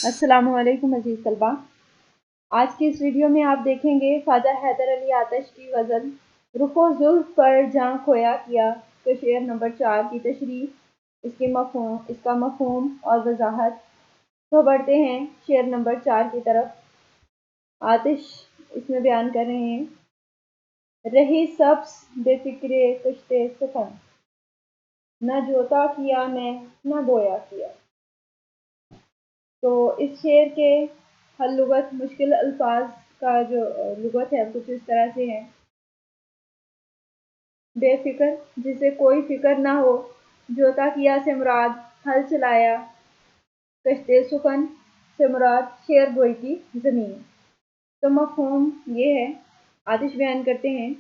अस्सलाम वालेकुम अजीज तलबा। आज की इस वीडियो में आप देखेंगे ख्वाजा हैदर अली आतिश की गज़ल रुखो जुल्फ़ पर जहाँ खोया किया के शेर नंबर 4 की तशरीह, इसका मफ़हूम और वजाहत। तो बढ़ते हैं शेर नंबर 4 की तरफ। आतिश इसमें बयान कर रहे हैं, रही सब्ज़ बेफ़िक्रे कश्ते सुखन, न जोता किया मैं न बोया किया। तो इस शेर के हल लुगत मुश्किल अल्फाज का जो लुगत है कुछ इस तरह से है। बेफिक्र, जिसे कोई फिक्र ना हो, जोता किया से मुराद हल चलाया, कश्ते सुखन से मुराद शेर बोई की ज़मीन। तो मफ़हूम ये है, आतिश बयान करते हैं,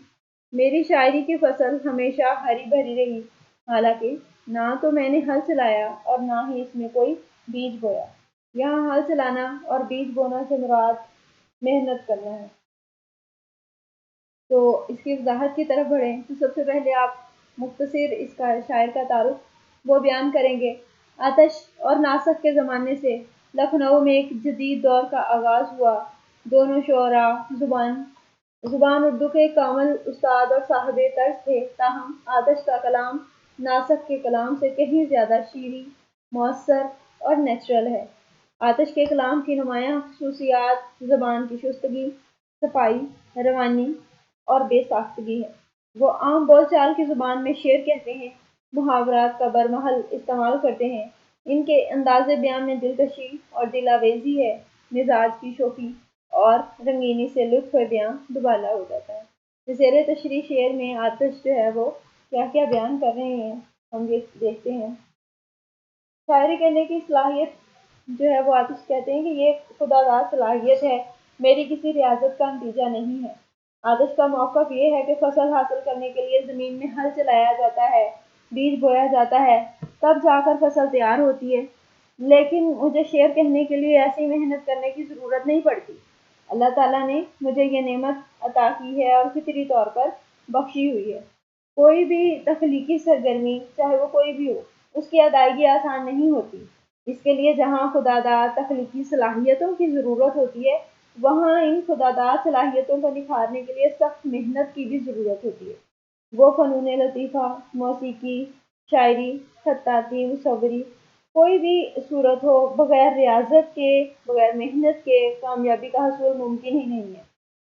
मेरी शायरी की फसल हमेशा हरी भरी रही, हालांकि ना तो मैंने हल चलाया और ना ही इसमें कोई बीज बोया। यहाँ हल चलाना और बीज बोना से मुराद मेहनत करना है। तो इसकी वजाहत की तरफ बढ़ें तो सबसे पहले आप मुख्तसर इसका शायर का तारुफ वो बयान करेंगे। आतिश और नासक के ज़माने से लखनऊ में एक जदीद दौर का आगाज़ हुआ। दोनों शोरा ज़ुबान उर्दू के कामिल उस्ताद और साहिब तर्ज थे, ताहम आतिश का कलाम नासक के कलाम से कहीं ज़्यादा शीरी, मौसर और नेचुरल है। आतिश के कलाम की नुमायाँ खसूसियात ज़बान की शुस्तगी, सफाई, रवानी और बेसाख्तगी है। वो आम बोलचाल की ज़ुबान में शेर कहते हैं, मुहावरात का बरमहल इस्तेमाल करते हैं। इनके अंदाज़े बयान में दिलकशी और दिलावेज़ी है, मिजाज की शोखी और रंगीनी से लुत्फ़ बयां दुबाला हो जाता है। ज़ेर तशरीह शेर में आतिश जो है वो क्या क्या बयान कर रहे हैं हम ये देखते हैं। शायरी कहने की सलाहियत जो है वो आतिश कहते हैं कि ये खुदादाद सलाहियत है, मेरी किसी रियाजत का नतीजा नहीं है। आतिश का मौक़िफ़ ये है कि फसल हासिल करने के लिए ज़मीन में हल चलाया जाता है, बीज बोया जाता है, तब जाकर फसल तैयार होती है। लेकिन मुझे शेर कहने के लिए ऐसी मेहनत करने की ज़रूरत नहीं पड़ती। अल्लाह ताला ने मुझे ये नेमत अता की है और फितरी तौर पर बख्शी हुई है। कोई भी तख्लीकी सरगर्मी, चाहे वो कोई भी हो, उसकी अदायगी आसान नहीं होती। इसके लिए जहाँ खुदादाद तख्लीकी सलाहियतों की ज़रूरत होती है, वहाँ इन खुदादाद सलाहियतों को निखारने के लिए सख्त मेहनत की भी ज़रूरत होती है। वो फ़नून लतीफ़ा, मौसीकी, शायरी, खत्ताती, मुसव्वरी, कोई भी सूरत हो, बग़ैर रियाज़त के, बग़ैर मेहनत के कामयाबी का हसूल मुमकिन ही नहीं है।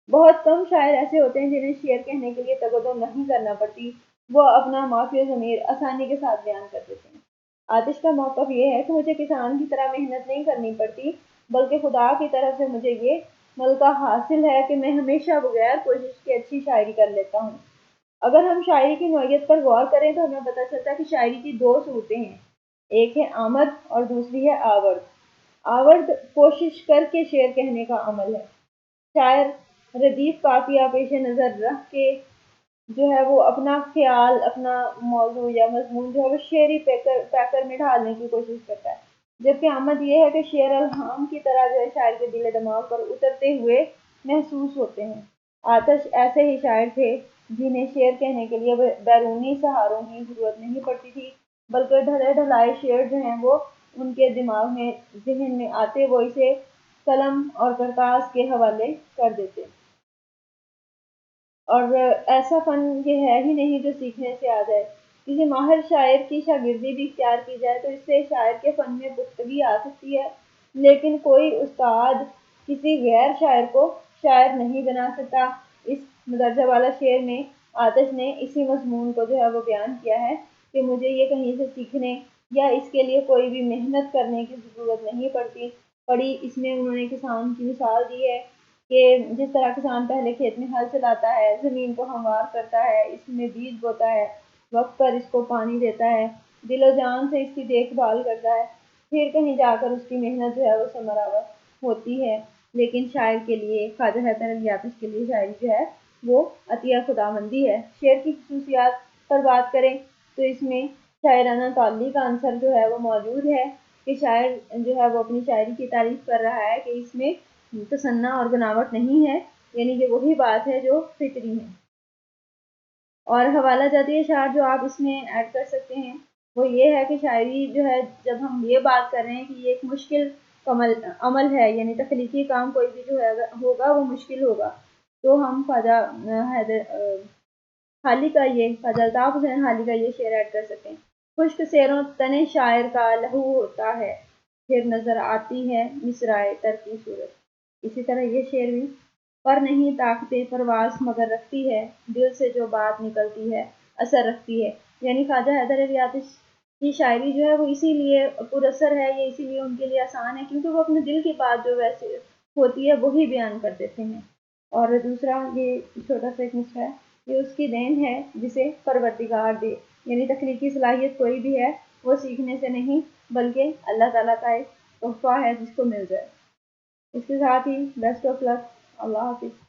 बहुत कम शायर ऐसे होते हैं जिन्हें शेर कहने के लिए तगदो नहीं करना पड़ती, वो अपना माफ़ी ज़मीर आसानी के साथ बयान कर देते हैं। आतिश का मौक़िफ़ ये है कि मुझे किसान की तरह मेहनत नहीं करनी पड़ती, बल्कि खुदा की तरफ से मुझे ये मलका हासिल है कि मैं हमेशा बगैर कोशिश के अच्छी शायरी कर लेता हूँ। अगर हम शायरी की नौइयत पर गौर करें तो हमें पता चलता है कि शायरी की दो सूरतें हैं, एक है आमद और दूसरी है आवर्द। आवर्द कोशिश करके शेर कहने का अमल है। शायर रदीफ काफिया पेश नज़र रख के जो है वो अपना ख्याल, अपना मौजू या मजमून जो है वो शेरी पैकर में ढालने की कोशिश करता है। जबकि आमद ये है कि शेर अलहाम की तरह जो है शायर के दिल दिमाग पर उतरते हुए महसूस होते हैं। आतिश ऐसे ही शायर थे जिन्हें शेर कहने के लिए बैरूनी सहारों की ज़रूरत नहीं पड़ती थी, बल्कि ढले ढलाए शेर जो हैं वो उनके दिमाग में, जहन में आते वो इसे कलम और करतास के हवाले कर देते। और ऐसा फ़न ये है ही नहीं जो सीखने से आ जाए। किसी माहिर शायर की शागिर्दी भी इख्तियार की जाए तो इससे शायर के फ़न में पुख्तगी आ सकती है, लेकिन कोई उस्ताद किसी गैर शायर को शायर नहीं बना सकता। इस दर्जा वाला शेर में आतिश ने इसी मज़मून को जो है वो बयान किया है कि मुझे ये कहीं से सीखने या इसके लिए कोई भी मेहनत करने की ज़रूरत नहीं पड़ी। इसमें उन्होंने किसान की मिसाल दी है कि जिस तरह किसान पहले खेत में हल चलाता है, ज़मीन को हमवार करता है, इसमें बीज बोता है, वक्त पर इसको पानी देता है, दिलो जान से इसकी देखभाल करता है, फिर कहीं जाकर उसकी मेहनत जो है वो समरावर होती है। लेकिन शायर के लिए, ख्वाजा हैदर अली आतिश के लिए शायरी जो है वो अतिया खुदाबंदी है। शेर की खसूसियात पर बात करें तो इसमें शायराना ताल्ली का अंसर जो है वो मौजूद है कि शायर जो है वो अपनी शायरी की तारीफ कर रहा है कि इसमें तसन्ना और बनावट नहीं है, यानी कि वही बात है जो फितरी है। और हवाला जाती अशार जो आप इसमें ऐड कर सकते हैं वो ये है कि शायरी जो है, जब हम ये बात कर रहे हैं कि ये एक मुश्किल عمل ہے، یعنی تخلیقی کام کوئی بھی جو ہے ہوگا وہ مشکل ہوگا، تو ہم خواجہ حالی کا یہ خواجہ الطاف حسین حالی کا یہ شعر ایڈ کر سکیں: خشک سیروں تن شاعر کا لہو ہوتا ہے، پھر نظر آتی ہے مصرائے تر کی صورت۔ اسی طرح یہ شعر بھی: پر نہیں طاقت پرواز مگر رکھتی ہے، دل سے جو بات نکلتی ہے اثر رکھتی ہے۔ یعنی خواجہ حیدر علیاتی کی شاعری جو ہے وہ اسی لیے پر اثر ہے، یا اسی لیے ان کے لیے آسان ہے کیونکہ وہ اپنے دل کی بات جو ویسے ہوتی ہے وہی بیان کر دیتے ہیں۔ اور دوسرا یہ چھوٹا سا ایک نسخہ ہے: یہ اس کی دین ہے جسے پروردگار دے۔ یعنی تخلیقی صلاحیت کوئی بھی ہے وہ سیکھنے سے نہیں بلکہ اللہ تعالیٰ کا ایک تحفہ ہے جس کو مل جائے۔ اس کے ساتھ ہی بیسٹ آف لک، اللہ حافظ۔